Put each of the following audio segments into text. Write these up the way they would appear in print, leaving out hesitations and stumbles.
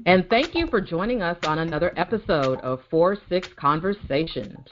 And thank you for joining us on another episode of 4-6 Conversations,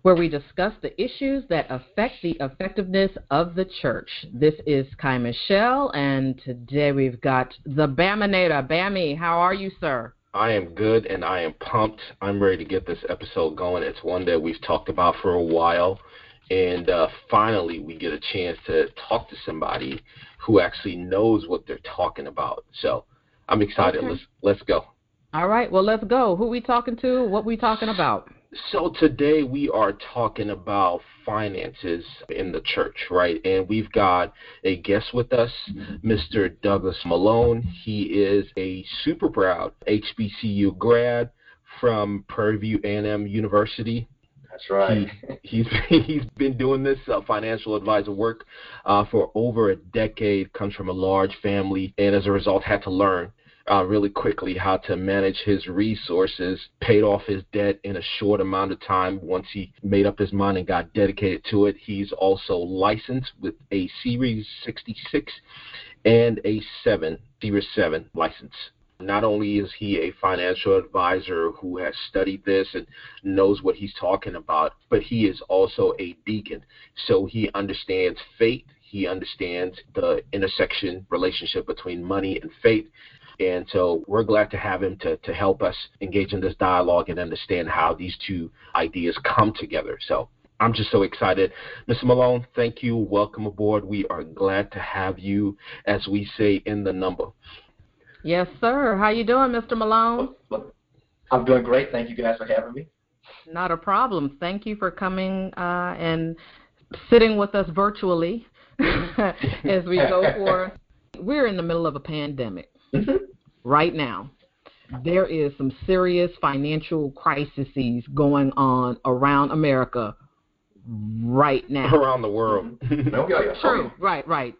where we discuss the issues that affect the effectiveness of the church. This is KyMichele, and today we've got the Baminator. Bammy, how are you, sir? I am good, and I am pumped. I'm ready to get this episode going. It's one that we've talked about for a while, and finally we get a chance to talk to somebody who actually knows what they're talking about. So I'm excited. Okay. Let's go. All right, well, let's go. Who we talking to? What we talking about? So today we are talking about finances in the church, right? And we've got a guest with us, Mr. Douglas Malone. He is a super proud HBCU grad from Prairie View A&M University. That's right. He's been doing this financial advisor work for over a decade, comes from a large family, and as a result had to learn really quickly how to manage his resources, paid off his debt in a short amount of time once he made up his mind and got dedicated to it. He's also licensed with a Series 66 and a Series 7 license. Not only is he a financial advisor who has studied this and knows what he's talking about, but he is also a deacon. So he understands faith. He understands the intersection relationship between money and faith. And so we're glad to have him to help us engage in this dialogue and understand how these two ideas come together. So I'm just so excited. Mr. Malone, thank you. Welcome aboard. We are glad to have you, as we say in the number. Yes, sir. How you doing, Mr. Malone? I'm doing great. Thank you guys for having me. Not a problem. Thank you for coming and sitting with us virtually as we go forward. We're in the middle of a pandemic right now. There is some serious financial crises going on around America right now. Around the world. True. Right.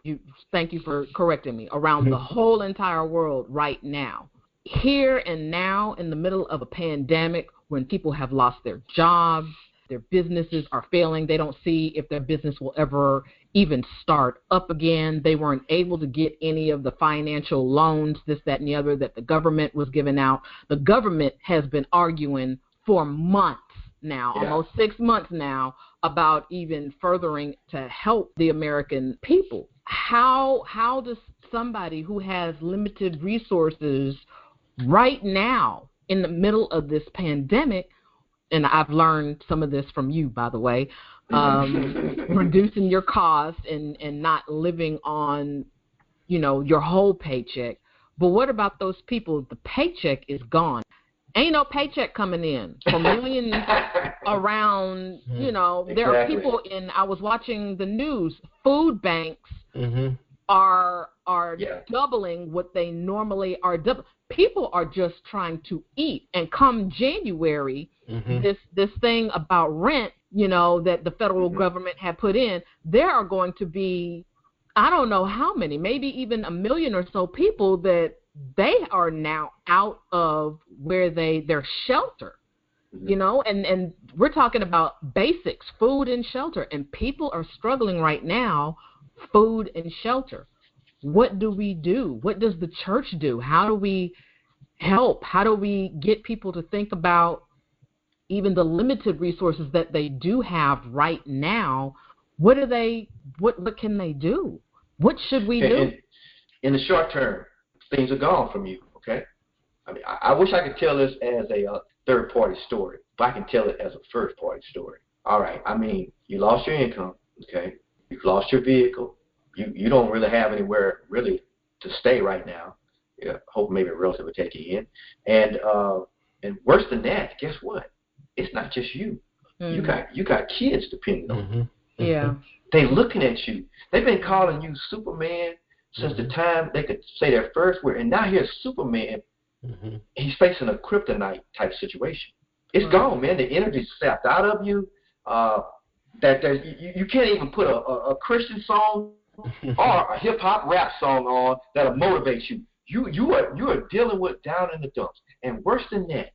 Thank you for correcting me. Around the whole entire world right now. Here and now, in the middle of a pandemic, when people have lost their jobs, their businesses are failing, they don't see if their business will ever even start up again. They weren't able to get any of the financial loans, this, that, and the other that the government was giving out. The government has been arguing for months now, almost 6 months now, about even furthering to help the American people. How does somebody who has limited resources right now in the middle of this pandemic, and I've learned some of this from you, by the way, reducing your costs and not living on, your whole paycheck. But what about those people? The paycheck is gone. Ain't no paycheck coming in for millions around, there are people I was watching the news, food banks are doubling what they normally are doubling. People are just trying to eat. And come January, this thing about rent, that the federal government had put in, there are going to be, I don't know how many, maybe even 1 million or so people that they are now out of where their shelter, and we're talking about basics, food and shelter, and people are struggling right now, food and shelter. What do we do? What does the church do? How do we help? How do we get people to think about even the limited resources that they do have right now? What can they do? What should we do? In the short term, things are gone from you, okay? I mean, I wish I could tell this as a third-party story, but I can tell it as a first-party story. All right, I mean, you lost your income, okay? You've lost your vehicle. You don't really have anywhere really to stay right now. Yeah, hope maybe a relative will take you in. And worse than that, guess what? It's not just you. You got kids depending on you. Yeah. They looking at you. They've been calling you Superman since the time they could say their first word, and now here's Superman. He's facing a kryptonite type situation. It's gone, man. The energy's sapped out of you. You can't even put a Christian song or a hip hop rap song on that'll motivate you. You are dealing with down in the dumps, and worse than that,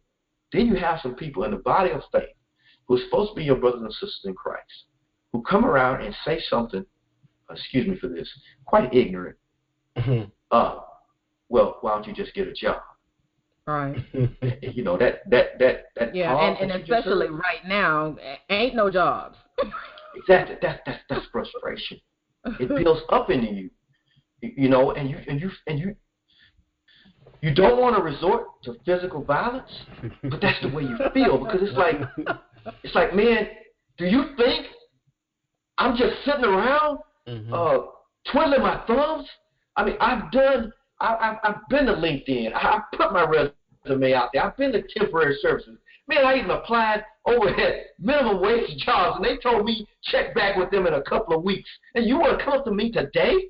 then you have some people in the body of faith who are supposed to be your brothers and sisters in Christ, who come around and say something, excuse me for this, quite ignorant. Well, why don't you just get a job? Right. You know, that Yeah, pause and that you just especially heard. right now, ain't no jobs. Exactly. That's frustration. It builds up into you. You know, and you don't want to resort to physical violence, but that's the way you feel, because it's like, man, do you think I'm just sitting around twiddling my thumbs? I mean, I've been to LinkedIn. I put my resume out there. I've been to temporary services. Man, I even applied over at minimum wage jobs, and they told me check back with them in a couple of weeks. And you want to come to me today?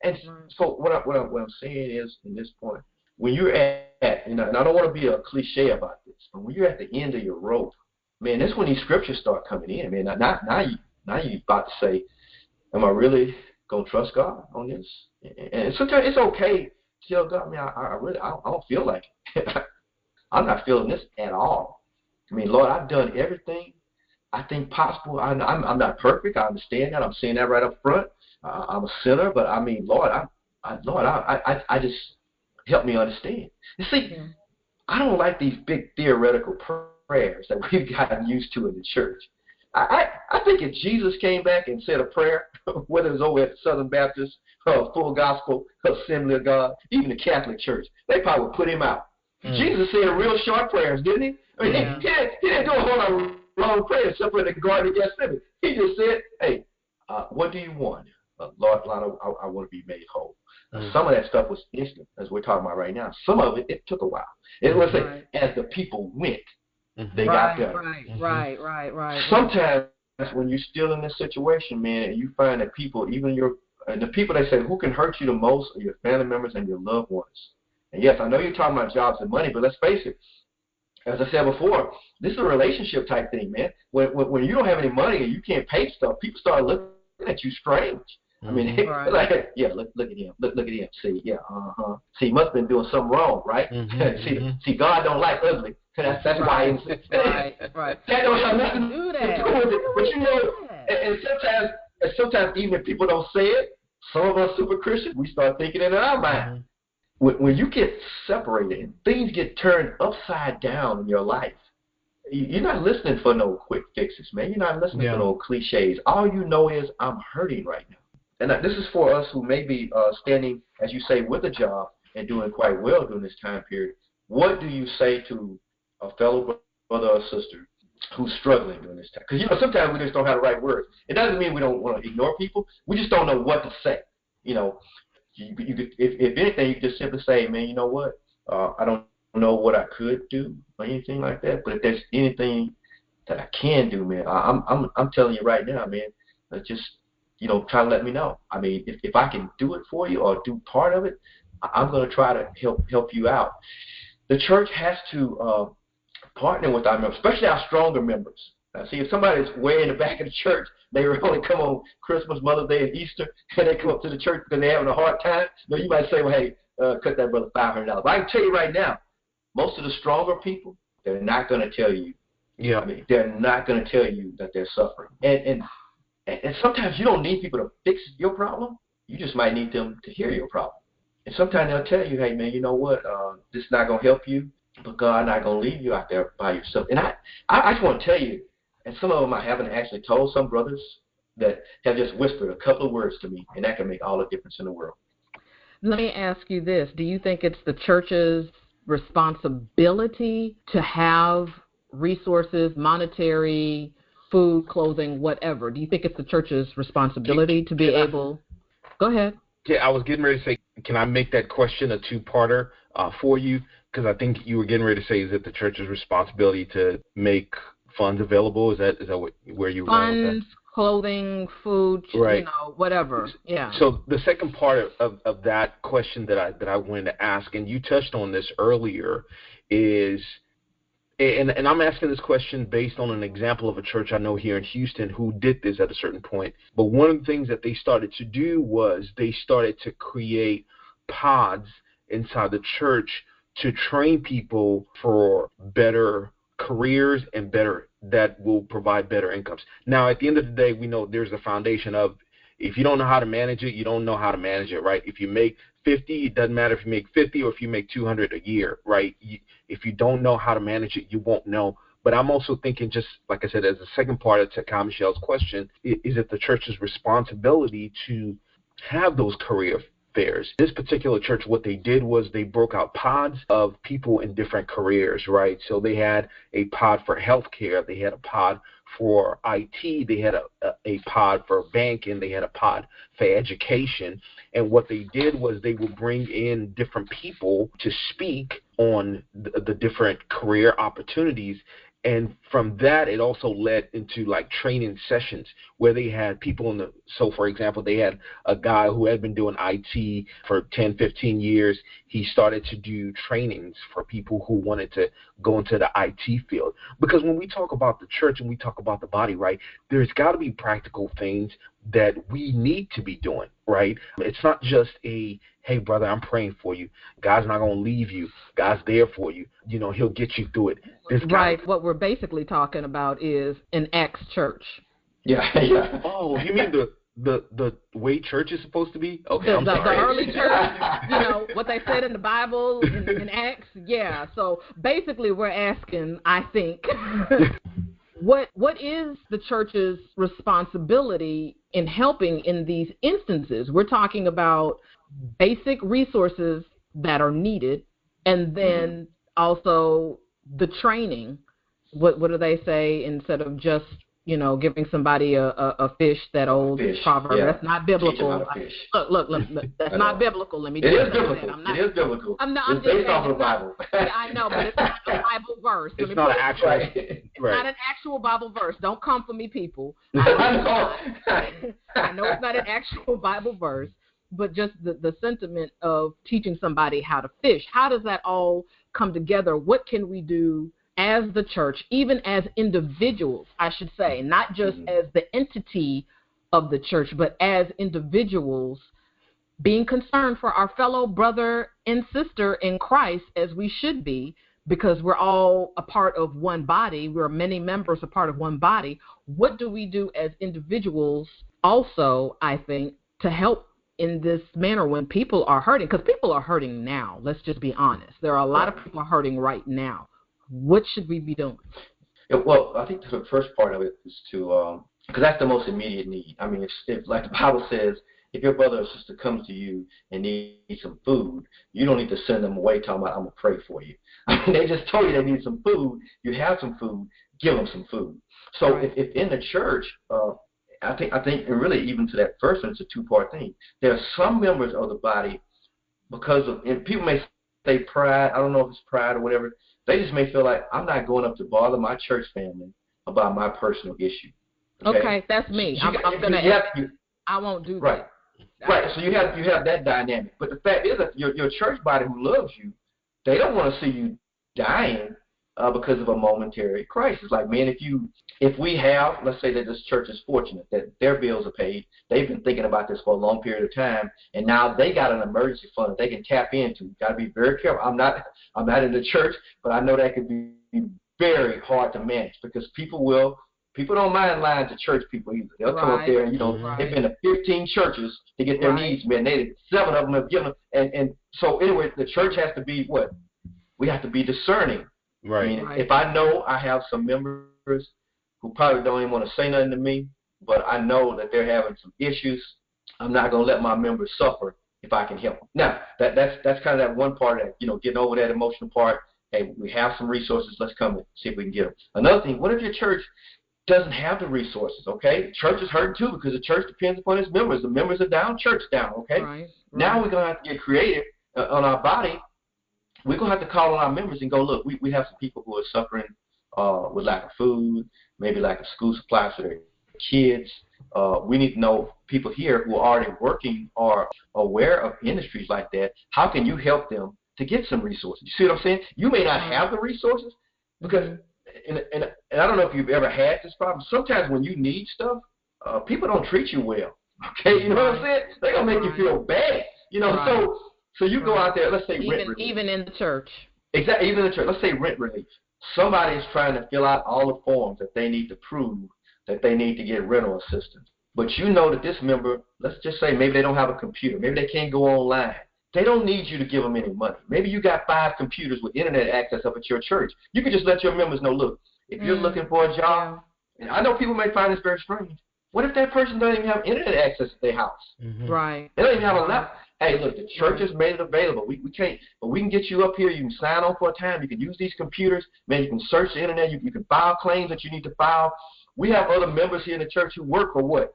And so what I'm saying is, in this point, when you're at, you know, and I don't want to be a cliche about this, but when you're at the end of your rope, man, that's when these scriptures start coming in, man. Now you about to say, am I really gonna trust God on this? And sometimes it's okay to tell God, man, I don't feel like it. I'm not feeling this at all. I mean, Lord, I've done everything I think possible. I'm not perfect. I understand that. I'm saying that right up front. I'm a sinner, but I mean, Lord, I just help me understand. You see, I don't like these big theoretical prayers that we've gotten used to in the church. I think if Jesus came back and said a prayer, whether it was over at Southern Baptist, Full Gospel, Assembly of God, even the Catholic Church, they probably would put him out. Jesus said real short prayers, didn't he? I mean, he didn't do a whole lot of long prayers except for in the Garden of Gethsemane. He just said, hey, what do you want? Lord, I want to be made whole. Some of that stuff was instant, as we're talking about right now. Some of it took a while. It was as the people went, they got better. Right. Sometimes when you're still in this situation, man, and you find that people, even the people they say who can hurt you the most are your family members and your loved ones. And yes, I know you're talking about jobs and money, but let's face it. As I said before, this is a relationship type thing, man. When you don't have any money and you can't pay stuff, people start looking at you strange. I mean, like, yeah, look at him. Look at him. See, yeah, See, he must have been doing something wrong, right? See, God don't like ugly. That's why. Right. That don't have nothing to do with it. But you know, and sometimes even if people don't say it, some of us super Christians, we start thinking it in our mind. When you get separated and things get turned upside down in your life, you're not listening for no quick fixes, man. You're not listening for no cliches. All you know is I'm hurting right now. And this is for us who may be standing, as you say, with a job and doing quite well during this time period. What do you say to a fellow brother or sister who's struggling during this time? Because, you know, sometimes we just don't have the right words. It doesn't mean we don't want to ignore people. We just don't know what to say. You know, if anything, you could just simply say, man, you know what? I don't know what I could do or anything like that. But if there's anything that I can do, man, I'm telling you right now, man, just, you know, try to let me know. I mean, if I can do it for you or do part of it, I'm going to try to help you out. The church has to partner with our members, especially our stronger members. See, if somebody's way in the back of the church, they only come on Christmas, Mother's Day, and Easter, and they come up to the church because they're having a hard time, you might say, well, hey, cut that brother $500. But I can tell you right now, most of the stronger people, they're not going to tell you. I mean, they're not going to tell you that they're suffering. And sometimes you don't need people to fix your problem. You just might need them to hear your problem. And sometimes they'll tell you, hey, man, you know what? This is not going to help you, but God not going to leave you out there by yourself. And I just want to tell you, and some of them I haven't actually told, some brothers that have just whispered a couple of words to me, and that can make all the difference in the world. Let me ask you this. Do you think it's the church's responsibility to have resources, monetary, food, clothing, whatever? Do you think it's the church's responsibility to be able? Go ahead. Yeah, I was getting ready to say, can I make that question a two-parter for you? Because I think you were getting ready to say, is it the church's responsibility to make funds available? Is that where you were going with that? Funds, clothing, food, right. You know, whatever. Yeah. So the second part of that question that I wanted to ask, and you touched on this earlier, is, and I'm asking this question based on an example of a church I know here in Houston who did this at a certain point. But one of the things that they started to do was they started to create pods inside the church to train people for better careers and that will provide better incomes. Now, at the end of the day, we know there's a foundation of If you don't know how to manage it, you don't know how to manage it, right? If you make 50, it doesn't matter if you make 50 or if you make 200 a year, right? If you don't know how to manage it, you won't know. But I'm also thinking, just like I said, as the second part of KyMichele's question, is it the church's responsibility to have those career fairs? This particular church, what they did was they broke out pods of people in different careers, right? So they had a pod for healthcare, they had a pod for IT, they had a pod for banking, they had a pod for education. And what they did was they would bring in different people to speak on the different career opportunities. And from that, it also led into like training sessions where they had people so for example, they had a guy who had been doing IT for 10, 15 years. He started to do trainings for people who wanted to go into the IT field. Because when we talk about the church and we talk about the body, right, there's got to be practical things that we need to be doing, right? It's not just hey, brother, I'm praying for you. God's not going to leave you. God's there for you. He'll get you through it. Right. What we're basically talking about is an ex-church. Yeah. Oh, you mean the way church is supposed to be? Okay, I'm sorry. The early church, what they said in the Bible, in Acts. Yeah. So basically we're asking, I think, what is the church's responsibility in helping in these instances? We're talking about basic resources that are needed, and then also the training. What do they say, instead of just giving somebody a fish, that old proverb? Yeah. That's not biblical. Look, that's not biblical. Let me just say that. It is biblical. It's based off of the Bible. I know, but it's not a Bible verse. It's not an actual. It's not an actual Bible verse. Don't come for me, people. I know it's not an actual Bible verse, but just the sentiment of teaching somebody how to fish. How does that all come together? What can we do as the church, even as individuals, I should say, not just as the entity of the church, but as individuals, being concerned for our fellow brother and sister in Christ, as we should be, because we're all a part of one body. We're many members, a part of one body. What do we do as individuals also, I think, to help in this manner when people are hurting? Because people are hurting now. Let's just be honest. There are a lot of people hurting right now. What should we be doing? Well, I think the first part of it is to, because that's the most immediate need. I mean, if like the Bible says, if your brother or sister comes to you and needs some food, you don't need to send them away talking about, I'm going to pray for you. I mean, they just told you they need some food. You have some food. Give them some food. So if in the church, I think, and really even to that first one, it's a two-part thing. There are some members of the body, because of, and people may say pride, I don't know if it's pride or whatever, they just may feel like, I'm not going up to bother my church family about my personal issue. Okay, that's me. I won't do that. Right. So you have that dynamic. But the fact is that your church body who loves you, they don't want to see you dying because of a momentary crisis. Like, man, if we have, let's say that this church is fortunate that their bills are paid, they've been thinking about this for a long period of time, and now they got an emergency fund that they can tap into. You got to be very careful. I'm not in the church, but I know that could be very hard to manage, because people don't mind lying to church people either. They'll come up there and, they've been to 15 churches to get their needs met, and 7 of them have given them. And so anyway, the church has to be what? We have to be discerning. Right. I mean, if I know I have some members who probably don't even want to say nothing to me, but I know that they're having some issues, I'm not going to let my members suffer if I can help them. Now, that's kind of that one part, that, getting over that emotional part. Hey, we have some resources. Let's come and see if we can get them. Another thing, what if your church doesn't have the resources, okay? The church is hurting too, because the church depends upon its members. The members are down, church down, okay? Right. Now we're going to have to get creative on our body. We're going to have to call on our members and go, look, we have some people who are suffering with lack of food, maybe lack of school supplies for their kids. We need to know people here who are already working or aware of industries like that. How can you help them to get some resources? You see what I'm saying? You may not have the resources, because and I don't know if you've ever had this problem. Sometimes when you need stuff, people don't treat you well. Okay, you know what I'm saying? They're going to make you feel bad. So you go out there, let's say rent relief. Even in the church. Exactly, even in the church. Let's say rent relief. Somebody is trying to fill out all the forms that they need to prove that they need to get rental assistance. but you know that this member, let's just say maybe they don't have a computer. Maybe they can't go online. They don't need you to give them any money. Maybe you got 5 computers with internet access up at your church. You can just let your members know, look, if you're looking for a job, and I know people may find this very strange. What if that person doesn't even have internet access at their house? Right. They don't even have a laptop. Hey, look, the church has made it available. We can't, but we can get you up here. You can sign on for a time. You can use these computers. Man, you can search the internet. You can file claims that you need to file. We have other members here in the church who work for what?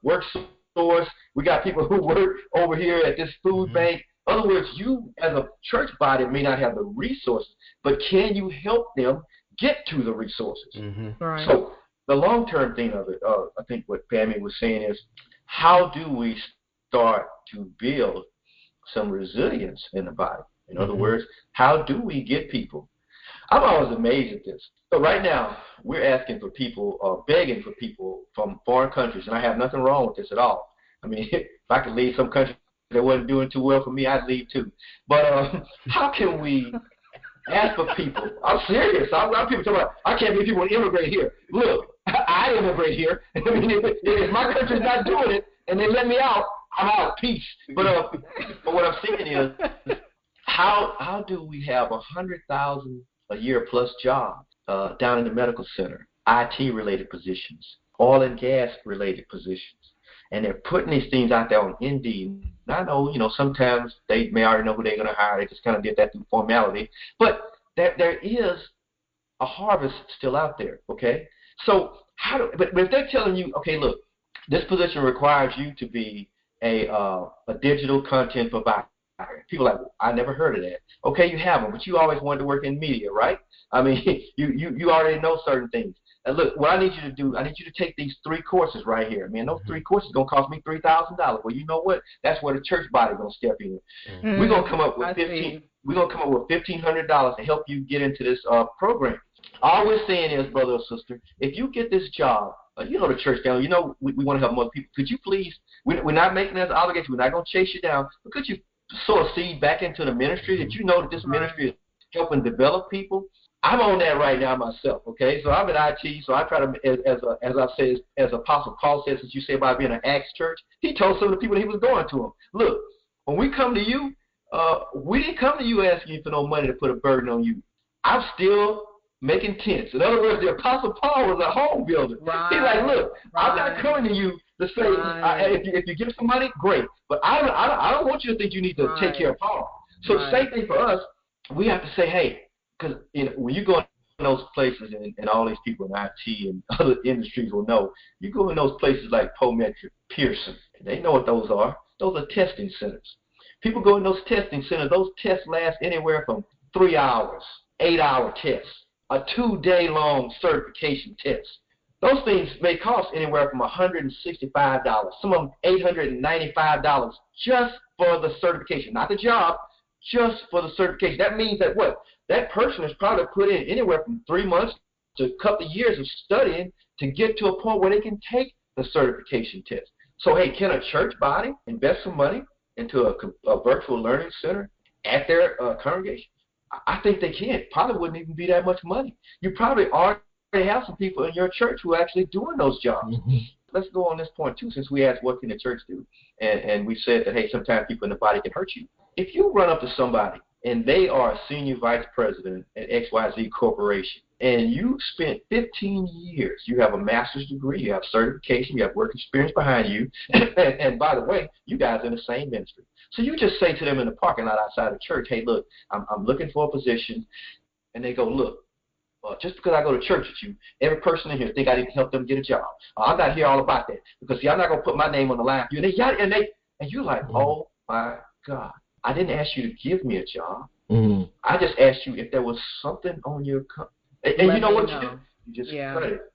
Work source. We got people who work over here at this food bank. In other words, you as a church body may not have the resources, but can you help them get to the resources? Right. So the long-term thing of it, I think what Bammy was saying is, how do we start to build some resilience in the body? In other words, how do we get people? I'm always amazed at this. But right now, we're asking for people, begging for people from foreign countries, and I have nothing wrong with this at all. I mean, if I could leave some country that wasn't doing too well for me, I'd leave too. But how can we ask for people? I'm serious. A lot of people talk about, I can't believe people immigrate here. Look, I immigrate here. I mean, if my country's not doing it and they let me out, I'm out. Peace. But what I'm saying is, how do we have 100,000 a year plus jobs down in the medical center, IT-related positions, oil and gas-related positions, and they're putting these things out there on Indeed. And I know, sometimes they may already know who they're going to hire. They just kind of did that through formality. But there is a harvest still out there, okay? So but if they're telling you, okay, look, this position requires you to be a digital content provider. People are like, I never heard of that. Okay, you haven't, but you always wanted to work in media, right? I mean, you already know certain things. And look, what I need you to do, I need you to take these 3 courses right here. Man, those 3 courses are going to cost me $3,000. Well, you know what? That's where the church body is going to step in. We're going to come up with $1,500 to help you get into this program. All we're saying is, brother or sister, if you get this job, the church family, we want to help other people. Could you please, we're not making that as an obligation. We're not going to chase you down, but could you sow a seed back into the ministry that you know that this ministry is helping develop people? I'm on that right now myself, okay? So I'm in IT, so I try to, as I say, as Apostle Paul says, as you say about being an Acts church, he told some of the people that he was going to them, look, when we come to you, we didn't come to you asking you for no money to put a burden on you. I'm still making tents. In other words, the Apostle Paul was a home builder. Right. He's like, look, I'm not coming to you to say, if you give some money, great. But I don't want you to think you need to take care of Paul. So the same thing for us, we have to say, hey, because when you go in those places, and all these people in IT and other industries will know, you go in those places like Pometric, Pearson, and they know what those are. Those are testing centers. People go in those testing centers. Those tests last anywhere from 3 hours, 8-hour tests, a 2-day-long certification test. Those things may cost anywhere from $165, some of them $895 just for the certification, not the job, just for the certification. That means that what? That person has probably put in anywhere from 3 months to a couple of years of studying to get to a point where they can take the certification test. So, hey, can a church body invest some money into a virtual learning center at their congregation? I think they can. Probably wouldn't even be that much money. You probably already have some people in your church who are actually doing those jobs. Let's go on this point, too, since we asked what can the church do. And we said that, hey, sometimes people in the body can hurt you. If you run up to somebody and they are a senior vice president at XYZ Corporation, and you spent 15 years, you have a master's degree, you have certification, you have work experience behind you, and by the way, you guys are in the same ministry. So you just say to them in the parking lot outside the church, hey, look, I'm looking for a position, and they go, look, just because I go to church with you, every person in here think I need to help them get a job. I'm not here all about that, because see, I'm not going to put my name on the line. And you're like, oh my God, I didn't ask you to give me a job. I just asked you if there was something on your and you know what you do? You just cut it.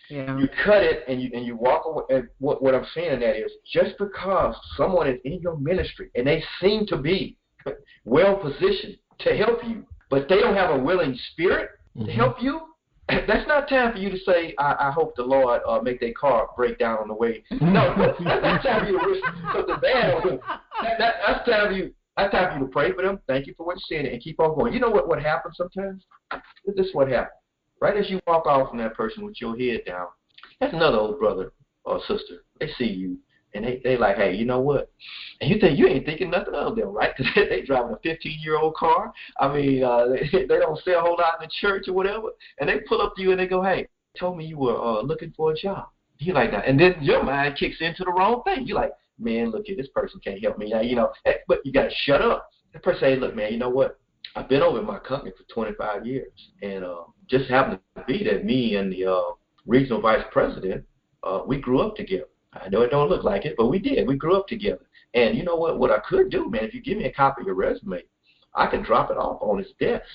Yeah. You cut it and you walk away. And what I'm saying in that is, just because someone is in your ministry and they seem to be well positioned to help you, but they don't have a willing spirit to help you, that's not time for you to say, I hope the Lord make their car break down on the way. No, that's time for you to wish something bad on them. That's time for you. That's time for you to pray for them. Thank you for what you're saying and keep on going. You know what happens sometimes? This is what happens. Right as you walk off from that person with your head down, that's another old brother or sister, they see you, and they like, hey, you know what? And you think you ain't thinking nothing of them, right? Because they driving a 15-year-old car. I mean, they don't say a whole lot in the church or whatever. And they pull up to you and they go, hey, told me you were looking for a job. You like that. And then your mind kicks into the wrong thing. You like, man, look here, this person can't help me. Now, but you got to shut up. The person say, look, man, you know what? I've been over in my company for 25 years. And just happened to be that me and the regional vice president, we grew up together. I know it don't look like it, but we did. We grew up together. And you know what? What I could do, man, if you give me a copy of your resume, I can drop it off on his desk.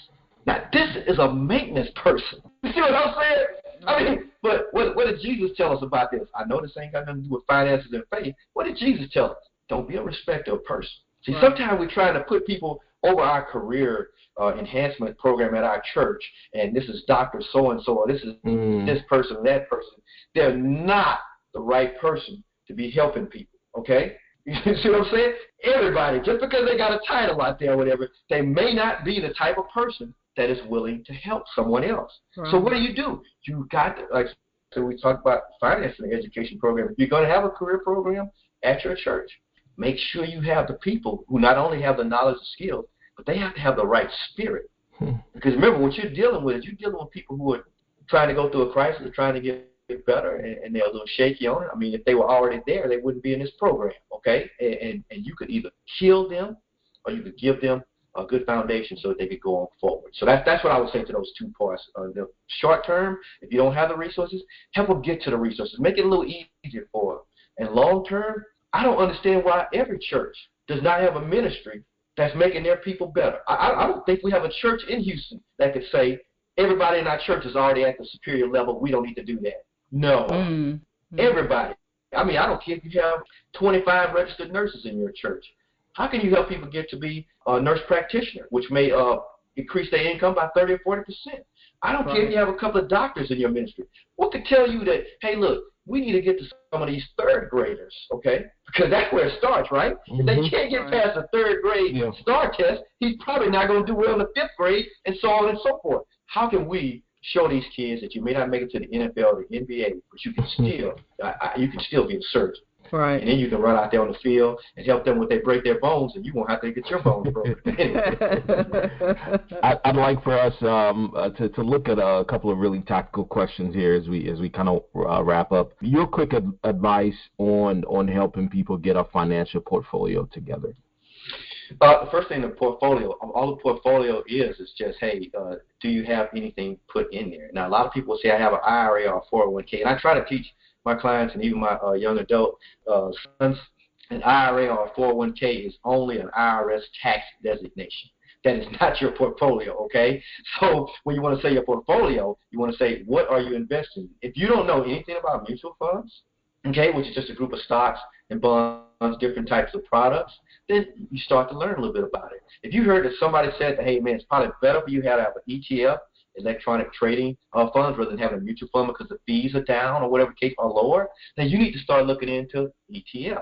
Now, this is a maintenance person. You see what I'm saying? I mean, but what did Jesus tell us about this? I know this ain't got nothing to do with finances and faith. What did Jesus tell us? Don't be a respecter of person. See, sometimes we're trying to put people over our career enhancement program at our church, and this is Dr. So-and-so, or this is this person or that person. They're not the right person to be helping people, okay? You see what I'm saying? Everybody, just because they got a title out there or whatever, they may not be the type of person that is willing to help someone else. Right. So what do? You got to, like, so we talked about financing the education program. If you're going to have a career program at your church, make sure you have the people who not only have the knowledge and skills, but they have to have the right spirit. Because remember, what you're dealing with people who are trying to go through a crisis or trying to get better, and they're a little shaky on it. I mean, if they were already there, they wouldn't be in this program, okay? And you could either kill them or you could give them a good foundation so that they could go on forward. So that's what I would say to those two parts. The short term, if you don't have the resources, help them get to the resources. Make it a little easier for them. And long term, I don't understand why every church does not have a ministry that's making their people better. I don't think we have a church in Houston that could say, everybody in our church is already at the superior level. We don't need to do that. No. Everybody. I mean, I don't care if you have 25 registered nurses in your church. How can you help people get to be a nurse practitioner, which may increase their income by 30 or 40%? I don't care if you have a couple of doctors in your ministry. What could tell you that, hey, look, we need to get to some of these third graders, okay? Because that's where it starts, right? If they can't get past the third grade STAR test, he's probably not going to do well in the fifth grade, and so on and so forth. How can we show these kids that you may not make it to the NFL or the NBA, but you can still be a surgeon? Right. And then you can run out there on the field and help them when they break their bones, and you won't have to get your bones broken. I'd like for us to look at a couple of really tactical questions here as we kind of wrap up. Your quick advice on helping people get a financial portfolio together. The first thing, the portfolio. All the portfolio is just, hey, do you have anything put in there? Now, a lot of people say I have an IRA or a 401k, and I try to teach my clients and even my young adult sons, an IRA or a 401k is only an IRS tax designation. That is not your portfolio, okay? So when you want to say your portfolio, you want to say, what are you investing in? If you don't know anything about mutual funds, okay, which is just a group of stocks and bonds, different types of products, then you start to learn a little bit about it. If you heard that somebody said, hey, man, it's probably better for you to have an ETF, electronic trading funds, rather than having a mutual fund because the fees are down or whatever case are lower, then you need to start looking into ETFs.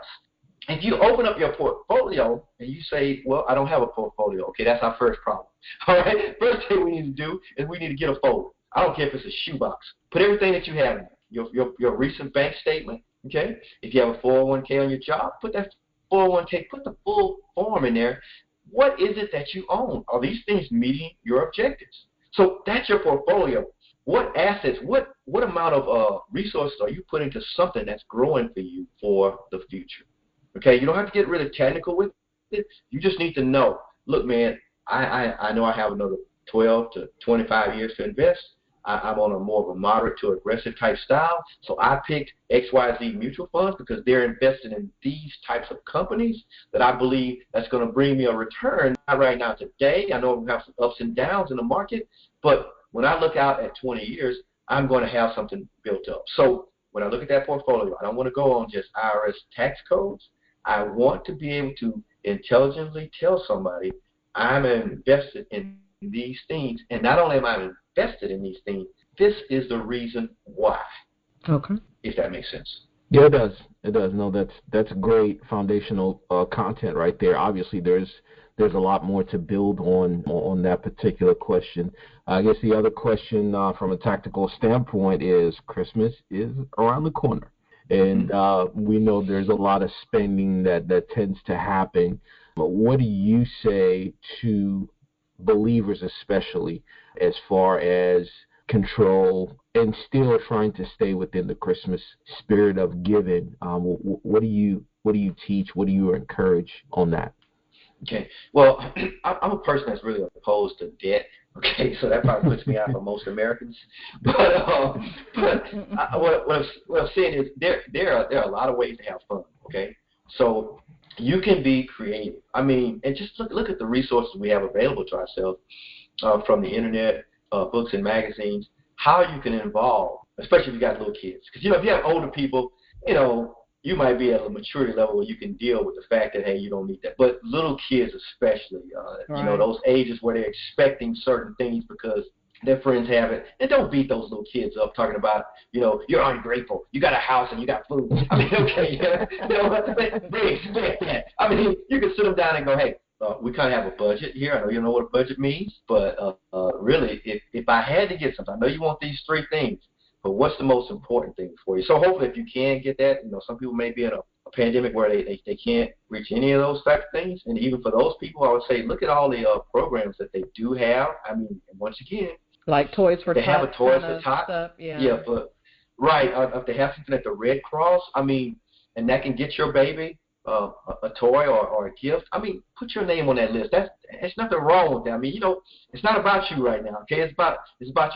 If you open up your portfolio and you say, well, I don't have a portfolio, okay, that's our first problem. All right, first thing we need to do is we need to get a folder. I don't care if it's a shoebox. Put everything that you have in there, your recent bank statement, okay? If you have a 401k on your job, put that 401k, put the full form in there. What is it that you own? Are these things meeting your objectives? So that's your portfolio. What assets, what amount of resources are you putting into something that's growing for you for the future? Okay, you don't have to get really technical with it. You just need to know, look, man, I know I have another 12 to 25 years to invest. I'm on a more of a moderate to aggressive type style. So I picked XYZ mutual funds because they're invested in these types of companies that I believe that's going to bring me a return. Not right now today. I know we have some ups and downs in the market, but when I look out at 20 years, I'm going to have something built up. So when I look at that portfolio, I don't want to go on just IRS tax codes. I want to be able to intelligently tell somebody I'm invested in these things. And not only am I invested in these things, this is the reason why. Okay. If that makes sense. Yeah, it does. It does. No, that's great foundational content right there. Obviously, there's a lot more to build on that particular question. I guess the other question from a tactical standpoint is Christmas is around the corner. and we know there's a lot of spending that tends to happen. But what do you say to believers, especially as far as control and still trying to stay within the Christmas spirit of giving? What do you teach? What do you encourage on that? Okay. Well, I'm a person that's really opposed to debt. Okay, so that probably puts me out for most Americans. But what I'm saying is there are a lot of ways to have fun. Okay, so you can be creative. I mean, and just look at the resources we have available to ourselves from the internet, books and magazines. How you can involve, especially if you got little kids, because if you have older people, you might be at a maturity level where you can deal with the fact that, hey, you don't need that. But little kids especially, right. Those ages where they're expecting certain things because their friends have it. And don't beat those little kids up talking about, you're ungrateful. You got a house and you got food. I mean, okay, they expect that. I mean, you can sit them down and go, hey, we kind of have a budget here. I know you know what a budget means. But really, if I had to get something, I know you want these three things. But what's the most important thing for you? So hopefully if you can get that, some people may be in a pandemic where they can't reach any of those type of things. And even for those people, I would say look at all the programs that they do have. I mean, once again, like Toys for Tots. They have a Toys for Tots. Yeah, but right. If they have something at the Red Cross, I mean, and that can get your baby a toy or a gift. I mean, put your name on that list. There's nothing wrong with that. I mean, it's not about you right now. Okay, it's about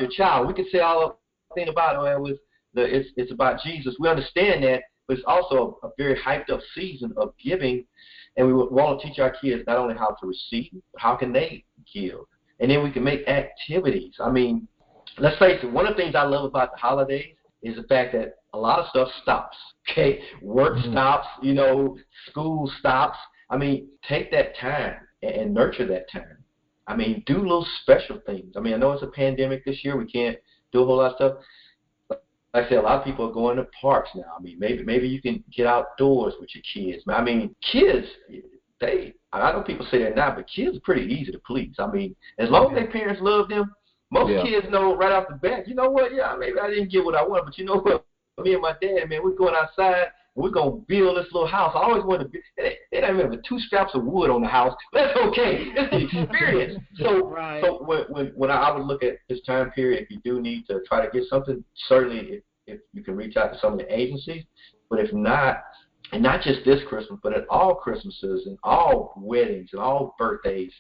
your child. We can say all thing about it's about Jesus. We understand that, but it's also a very hyped up season of giving, and we want to teach our kids not only how to receive, but how can they give, and then we can make activities. I mean, let's face it. One of the things I love about the holidays is the fact that a lot of stuff stops. Okay, work stops. School stops. I mean, take that time and nurture that time. I mean, do little special things. I mean, I know it's a pandemic this year. We can't do a whole lot of stuff. Like I said, a lot of people are going to parks now. I mean, maybe you can get outdoors with your kids. I mean, kids, I know people say they're not, but kids are pretty easy to please. I mean, as long as their parents love them, most kids know right off the bat, you know what, maybe I didn't get what I wanted, but you know what, me and my dad, man, we're going outside, and we're going to build this little house. I always wanted to build, they don't even have 2 scraps of wood on the house. That's okay. It's the experience. So when I would look at this time period, if you do need to try to get something, certainly if you can reach out to some of the agencies, but if not, and not just this Christmas, but at all Christmases and all weddings and all birthdays,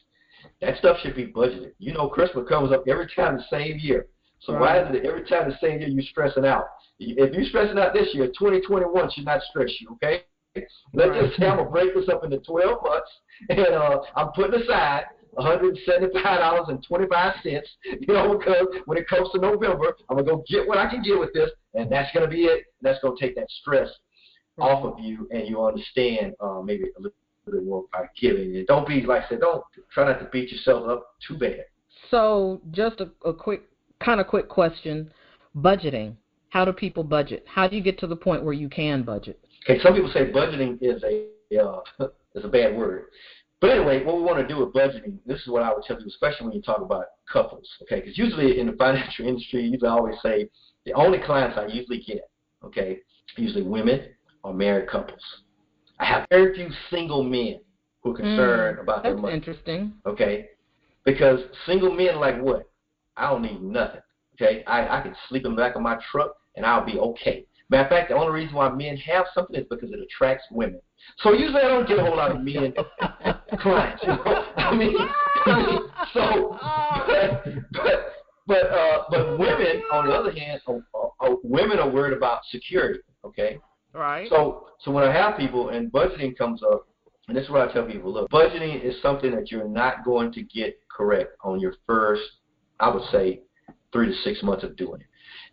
that stuff should be budgeted. Christmas comes up every time the same year. So why is it every time the same year you're stressing out? If you're stressing out this year, 2021 should not stress you, okay? Let's just say I'm going to break this up into 12 months, and I'm putting aside $175.25, because when it comes to November, I'm going to go get what I can get with this, and that's going to be it. And that's going to take that stress off of you, and you understand maybe a little bit more by giving. And don't be, like I said, don't try not to beat yourself up too bad. So just a quick question, budgeting. How do people budget? How do you get to the point where you can budget? Okay, some people say budgeting is a bad word. But anyway, what we want to do with budgeting, this is what I would tell you, especially when you talk about couples, okay? Because usually in the financial industry, you always say the only clients I usually get, okay, usually women or married couples. I have very few single men who are concerned about their money. That's interesting. Okay? Because single men are like what? I don't need nothing. Okay? I can sleep in the back of my truck and I'll be okay. Matter of fact, the only reason why men have something is because it attracts women. So usually I don't get a whole lot of men clients. But women, on the other hand, women are worried about security. Okay. Right. So when I have people and budgeting comes up, and this is what I tell people: look, budgeting is something that you're not going to get correct on your first, I would say, 3 to 6 months of doing it.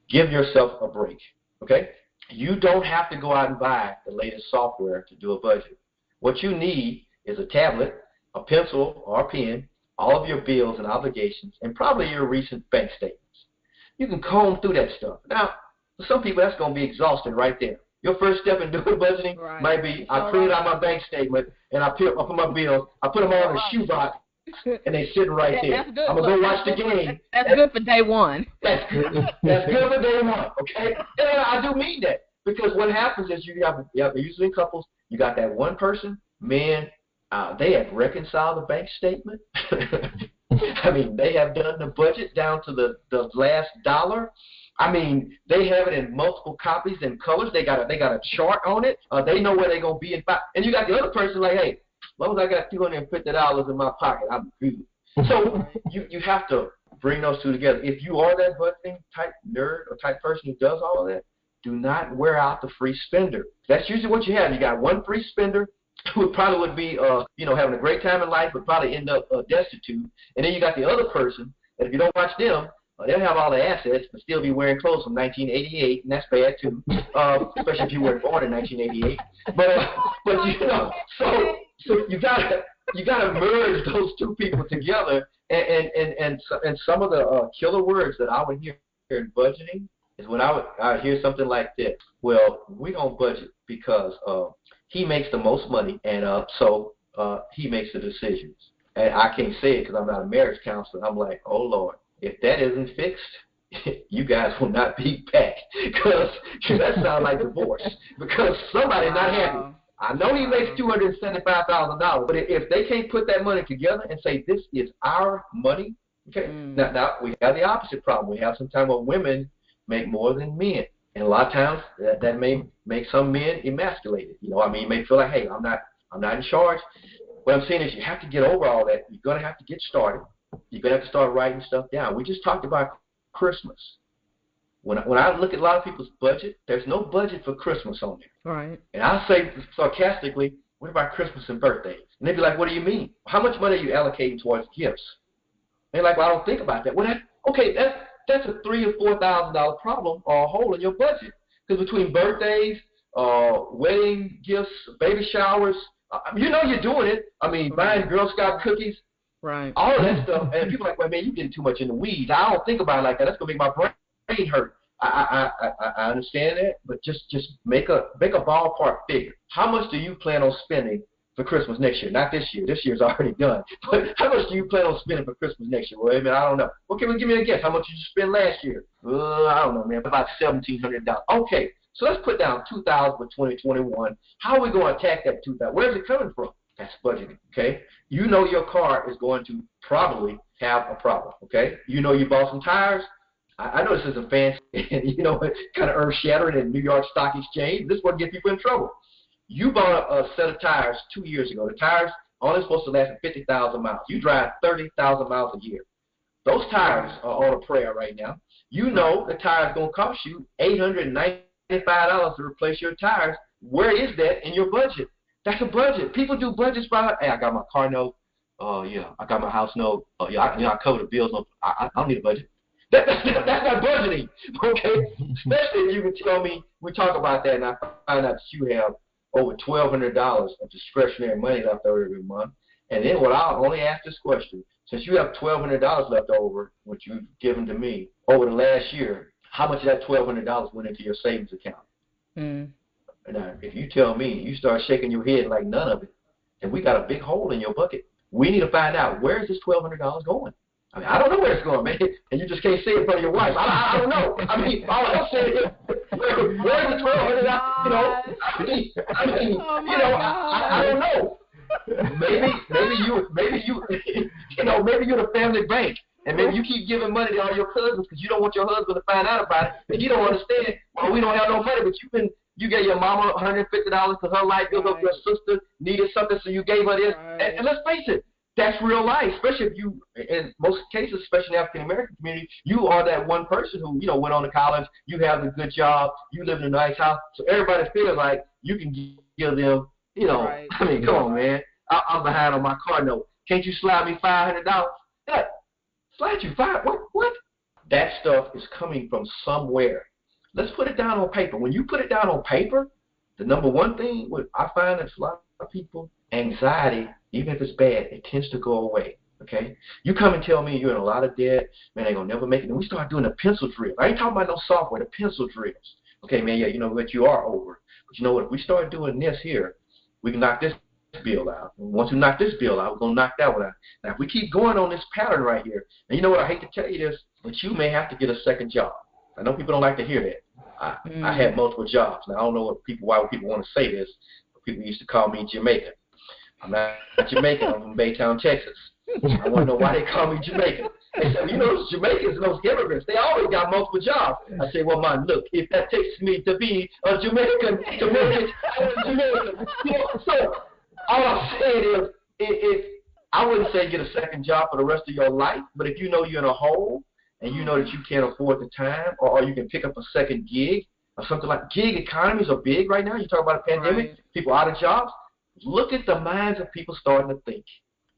Give yourself a break. Okay. You don't have to go out and buy the latest software to do a budget. What you need is a tablet, a pencil or a pen, all of your bills and obligations, and probably your recent bank statements. You can comb through that stuff. Now, for some people, that's going to be exhausting right there. Your first step in doing budgeting might be, I print out my bank statement, and I put my bills, I put them all in a shoebox, and they sitting right there. That's good. I'm going to go watch the game. That's good for day one. That's good. That's good for day one, okay? And I do mean that. because what happens is you have usually in couples, you got that one person, man, they have reconciled the bank statement. I mean, they have done the budget down to the last dollar. I mean, they have it in multiple copies and colors. They got a chart on it. They know where they're gonna be in 5. And you got the other person like, hey, as long as I got $250 in my pocket, I'm good. So you have to bring those two together. If you are that budgeting type nerd or type person who does all of that, do not wear out the free spender. That's usually what you have. You got one free spender who probably would be, having a great time in life, but probably end up destitute. And then you got the other person, and if you don't watch them, they'll have all the assets, but still be wearing clothes from 1988, and that's bad too, especially if you were born in 1988. But so you gotta merge those two people together. And some of the killer words that I would hear in budgeting is when I would hear something like this. Well, we don't budget because he makes the most money, and so he makes the decisions. And I can't say it because I'm not a marriage counselor. I'm like, oh Lord, if that isn't fixed, you guys will not be back, because that sounds like divorce. Because somebody's not happy. I know he makes $275,000, but if they can't put that money together and say this is our money, okay. Now we have the opposite problem. We have sometimes where women make more than men, and a lot of times that may make some men emasculated. You may feel like, hey, I'm not in charge. What I'm saying is you have to get over all that. You're gonna have to get started. You're gonna have to start writing stuff down. We just talked about Christmas. When I look at a lot of people's budget, there's no budget for Christmas on there. Right. And I say sarcastically, what about Christmas and birthdays? And they'd be like, what do you mean? How much money are you allocating towards gifts? And they're like, well, I don't think about that. Well, that's a $3,000 or $4,000 problem or a hole in your budget. Because between birthdays, wedding gifts, baby showers, you're doing it. I mean, buying Girl Scout cookies. Right. All of that stuff. And people are like, well, man, you're getting too much in the weeds. I don't think about it like that. That's going to make my brain hurt. I understand that, but just make a ballpark figure. How much do you plan on spending for Christmas next year? Not this year. This year's already done. But how much do you plan on spending for Christmas next year? Well, I mean, I don't know. Okay, well, give me a guess. How much did you spend last year? I don't know, man. About $1,700. Okay, so let's put down $2,000 for 2021. How are we going to attack that $2,000? Where's it coming from? That's budgeting, okay? Your car is going to probably have a problem, okay? You bought some tires. I know this is a fancy, kind of earth-shattering in New York Stock Exchange. This is what gets people in trouble. You bought a set of tires 2 years ago. The tires only supposed to last 50,000 miles. You drive 30,000 miles a year. Those tires are on a prayer right now. The tire's going to cost you $895 to replace your tires. Where is that in your budget? That's a budget. People do budgets by, hey, I got my car note. Oh, yeah, I got my house note. Oh, yeah, I cover the bills. I don't need a budget. That's not budgeting, okay? Especially if you can tell me, we talk about that, and I find out that you have over $1,200 of discretionary money left over every month. And then I'll only ask this question. Since you have $1,200 left over, which you've given to me, over the last year, how much of that $1,200 went into your savings account? Now, if you tell me, you start shaking your head like none of it, then we got a big hole in your bucket. We need to find out, where is this $1,200 going? I mean, I don't know where it's going, man. And you just can't say it in front of your wife. I don't know. I mean, all I'm saying is, where's the $1,200? I don't know. Maybe you're the family bank, and maybe you keep giving money to all your cousins because you don't want your husband to find out about it, and you don't understand. Well, we don't have no money, but you gave your mama $150 because her light bill, your sister needed something, so you gave her this. And let's face it. That's real life, especially if you, in most cases, especially in the African-American community, you are that one person who, went on to college, you have a good job, you live in a nice house, so everybody feels like you can give them, Right. I mean, come on, man. I'm behind on my car note. Can't you slide me $500? Yeah, slide you what? That stuff is coming from somewhere. Let's put it down on paper. When you put it down on paper, the number one thing I find is a lot of people, anxiety, even if it's bad, it tends to go away, okay? You come and tell me you're in a lot of debt, man, I ain't going to never make it. And we start doing the pencil drills. I ain't talking about no software, the pencil drills. Okay, man, yeah, what you are over. But you know what? If we start doing this here, we can knock this bill out. And once we knock this bill out, we're going to knock that one out. Now, if we keep going on this pattern right here, and you know what? I hate to tell you this, but you may have to get a second job. I know people don't like to hear that. I had multiple jobs. Now, I don't know why people want to say this, but people used to call me Jamaican. I'm not Jamaican. I'm from Baytown, Texas. I want to know why they call me Jamaican. They said, those Jamaicans and those immigrants, they always got multiple jobs. I say, well, man, look, if that takes me to be a Jamaican, to make it, I'm a Jamaican. So all I'm saying is, I wouldn't say get a second job for the rest of your life, but if you know you're in a hole and you know that you can't afford the time, or you can pick up a second gig or something like gig economies are big right now. You talk about a pandemic, people out of jobs. Look at the minds of people starting to think.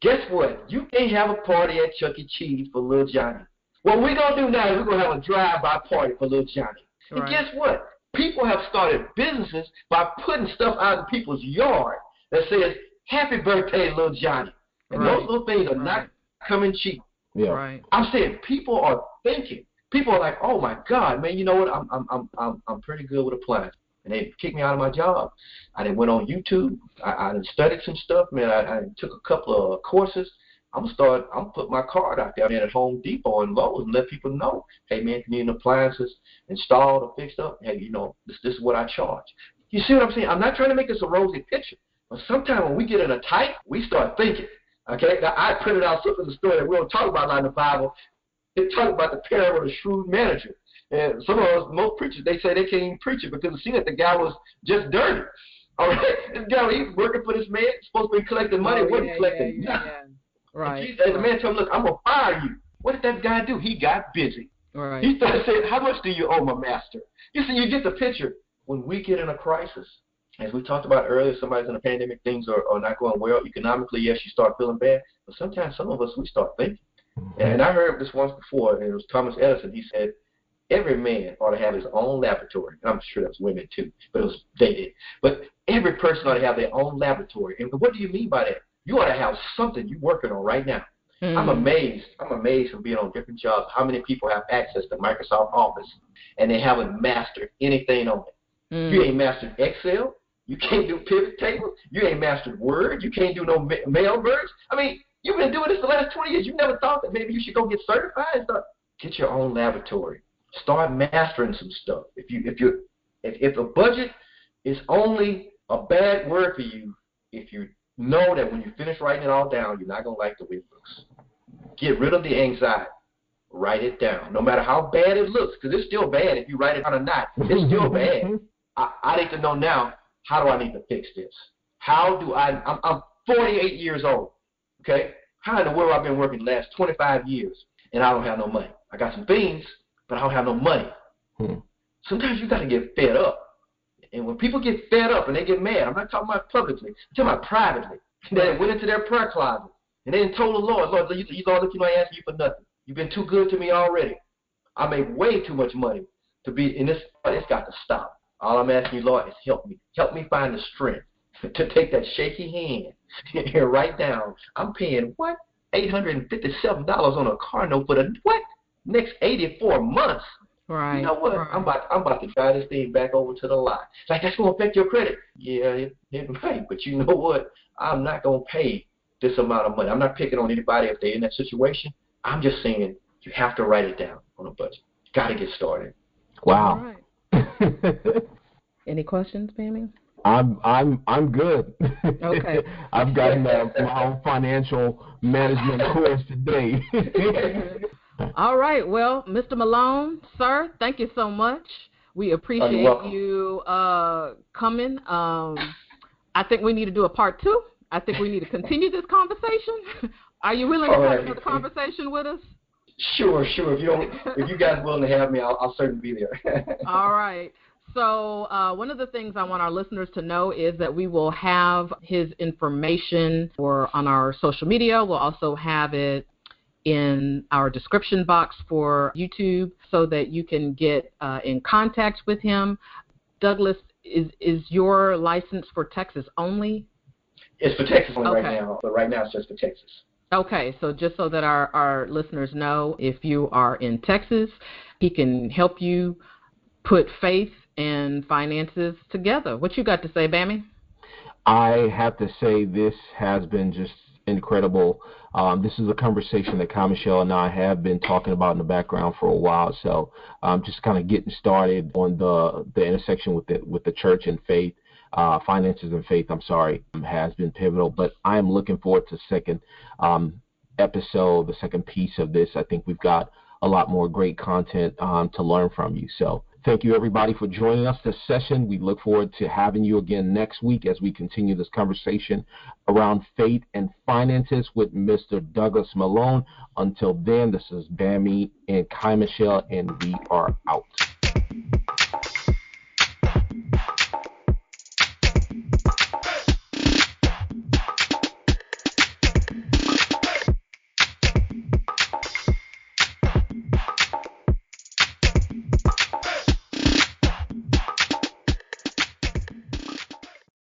Guess what? You can't have a party at Chuck E. Cheese for Little Johnny. What we're going to do now is we're going to have a drive-by party for Little Johnny. Right. And guess what? People have started businesses by putting stuff out in people's yard that says, happy birthday, Little Johnny. And those little things are not coming cheap. Yeah. Right. I'm saying people are thinking. People are like, oh, my God, man, you know what? I'm pretty good with appliances. And they kicked me out of my job. I then went on YouTube. I studied some stuff, man. I took a couple of courses. I'm put my card out there at Home Depot and Lowe's and let people know, hey, man, if you need appliances installed or fixed up, hey, this is what I charge. You see what I'm saying? I'm not trying to make this a rosy picture, but sometimes when we get in a tight, we start thinking. Okay, now, I printed out something in the story that we don't talk about a lot in the Bible. They talk about the parable of the shrewd manager. And some of us, most preachers, they say they can't even preach it because it seemed that the guy was just dirty. All right, this guy, he's working for this man, supposed to be collecting money. What he collecting? Right. And the man told him, look, I'm going to fire you. What did that guy do? He got busy. Right. He started saying, how much do you owe my master? You see, you get the picture. When we get in a crisis, as we talked about earlier, somebody's in a pandemic, things are not going well. Economically, yes, you start feeling bad. But sometimes some of us, we start thinking. And I heard this once before, and it was Thomas Edison. He said, every man ought to have his own laboratory. And I'm sure that was women too, but they did. But every person ought to have their own laboratory. And what do you mean by that? You ought to have something you're working on right now. I'm amazed from being on different jobs how many people have access to Microsoft Office and they haven't mastered anything on it. You ain't mastered Excel. You can't do pivot tables. You ain't mastered Word. You can't do no mail verbs. I mean, you've been doing this the last 20 years. You never thought that maybe you should go get certified and start. Get your own laboratory. Start mastering some stuff. If a budget is only a bad word for you, if you know that when you finish writing it all down, you're not gonna like the way it looks. Get rid of the anxiety. Write it down, no matter how bad it looks, because it's still bad if you write it down or not. It's still bad. I need to know now. How do I need to fix this? I'm 48 years old. Okay, how in the world I've been working the last 25 years and I don't have no money? I got some things, but I don't have no money. Sometimes you got to get fed up. And when people get fed up and they get mad, I'm not talking about publicly, I'm talking about privately. They went into their prayer closet and they told the Lord, Lord, you know, I ask you for nothing. You've been too good to me already. I make way too much money to be in this. It's got to stop. All I'm asking you, Lord, is help me. Help me find the strength to take that shaky hand and write down, I'm paying what? $857 on a car note for the what? Next 84 months. Right. You know what? Right. I'm about to drive this thing back over to the lot. Like, that's going to affect your credit. Yeah, it might. But you know what? I'm not going to pay this amount of money. I'm not picking on anybody if they're in that situation. I'm just saying you have to write it down on a budget. Got to get started. Wow. All right. Any questions, Bammy? I'm good. Okay. I've gotten my own financial management course today. All right. Well, Mr. Malone, sir, thank you so much. We appreciate you coming. I think we need to do a part 2. I think we need to continue this conversation. Are you willing to have another conversation with us? Sure. If you guys are willing to have me, I'll certainly be there. All right. So one of the things I want our listeners to know is that we will have his information on our social media. We'll also have it in our description box for YouTube so that you can get in contact with him. Douglas, is your license for Texas only? It's for Texas only right now, but right now it's just for Texas. Okay, so just so that our listeners know, if you are in Texas, he can help you put faith and finances together. What you got to say, Bammy? I have to say this has been just incredible. This is a conversation that KyMichele and I have been talking about in the background for a while. So just kind of getting started on the intersection with the church and faith, finances and faith, has been pivotal. But I am looking forward to the second episode, the second piece of this. I think we've got a lot more great content to learn from you. So thank you, everybody, for joining us this session. We look forward to having you again next week as we continue this conversation around faith and finances with Mr. Douglas Malone. Until then, this is Bammy and KyMichele, and we are out.